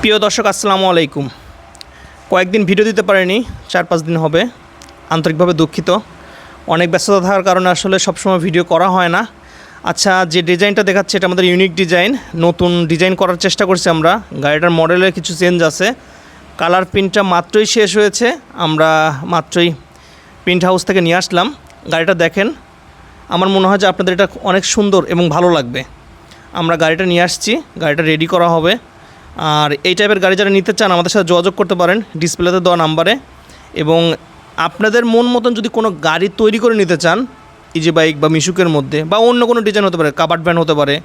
প্রিয় দর্শক আসসালামু আলাইকুম। কয়েকদিন ভিডিও দিতে পারিনি, 4-5 দিন হবে। আন্তরিকভাবে দুঃখিত। অনেক ব্যস্ততা থাকার কারণে আসলে সবসময় ভিডিও করা হয় না। আচ্ছা, যে ডিজাইনটা দেখাচ্ছে এটা আমাদের ইউনিক ডিজাইন, নতুন ডিজাইন করার চেষ্টা করছি আমরা। গাড়িটার মডেলের কিছু চেঞ্জ আছে। কালার প্রিন্টটা মাত্রই শেষ হয়েছে, আমরা মাত্রই প্রিন্ট হাউস থেকে নিয়ে আসলাম। গাড়িটা দেখেন, আমার মনে হয় যে আপনাদের এটা অনেক সুন্দর এবং ভালো লাগবে। আমরা গাড়িটা নিয়ে আসছি, গাড়িটা রেডি করা হবে। আর এই টাইপের গাড়ি যারা নিতে চান আমাদের সাথে যোগাযোগ করতে পারেন ডিসপ্লেতে দেওয়া নাম্বারে। এবং আপনাদের মন মতন যদি কোনো গাড়ি তৈরি করে নিতে চান, ইজি বাইক বা মিশুকের মধ্যে বা অন্য কোনো ডিজাইন হতে পারে, কাভার্ড ভ্যান হতে পারে,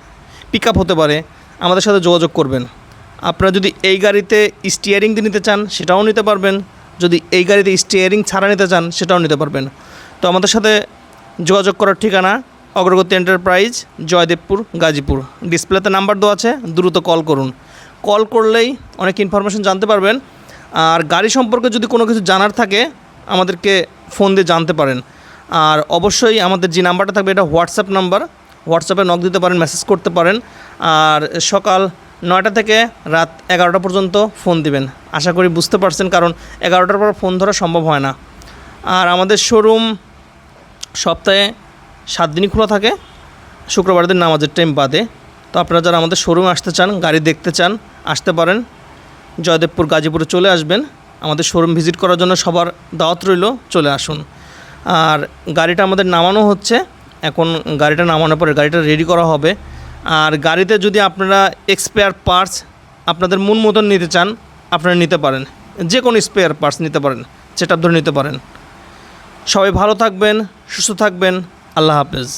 পিক আপ হতে পারে, আমাদের সাথে যোগাযোগ করবেন। আপনারা যদি এই গাড়িতে স্টিয়ারিং দিয়ে নিতে চান সেটাও নিতে পারবেন, যদি এই গাড়িতে স্টিয়ারিং ছাড়া নিতে চান সেটাও নিতে পারবেন। তো আমাদের সাথে যোগাযোগ করার ঠিকানা অগ্রগতি এন্টারপ্রাইজ, জয়দেবপুর, গাজীপুর। ডিসপ্লেতে নাম্বার দেওয়া আছে, দ্রুত কল করুন। কল করলেই অনেক ইনফরমেশন জানতে পারবেন। আর গাড়ি সম্পর্কে যদি কোনো কিছু জানার থাকে আমাদেরকে ফোন দিয়ে জানতে পারেন। আর অবশ্যই আমাদের যে নাম্বারটা থাকবে এটা হোয়াটসঅ্যাপ নাম্বার, হোয়াটসঅ্যাপে নক দিতে পারেন, মেসেজ করতে পারেন। আর সকাল 9টা থেকে রাত 11টা পর্যন্ত ফোন দিবেন। আশা করি বুঝতে পারছেন, কারণ 11টার পর ফোন ধরা সম্ভব হয় না। আর আমাদের শোরুম সপ্তাহে 7 দিনই খোলা থাকে, শুক্রবার দিন নামাজের টাইম বাদে। তো আপনারা যারা আমাদের শোরুমে আসতে চান, গাড়ি দেখতে চান, আসতে পারেন। জয়দেবপুর, গাজীপুরে চলে আসবেন। আমাদের শোরুম ভিজিট করার জন্য সবার দাওয়াত রইল, চলে আসুন। আর গাড়িটা আমাদের নামানো হচ্ছে, এখন গাড়িটা নামানোর পরে গাড়িটা রেডি করা হবে। আর গাড়িতে যদি আপনারা এক্সপেয়ার পার্টস আপনাদের মন মতন নিতে চান আপনারা নিতে পারেন, যে কোনো স্পেয়ার পার্টস নিতে পারেন, সেটা ধরে নিতে পারেন। সবাই ভালো থাকবেন, সুস্থ থাকবেন। আল্লাহ হাফেজ।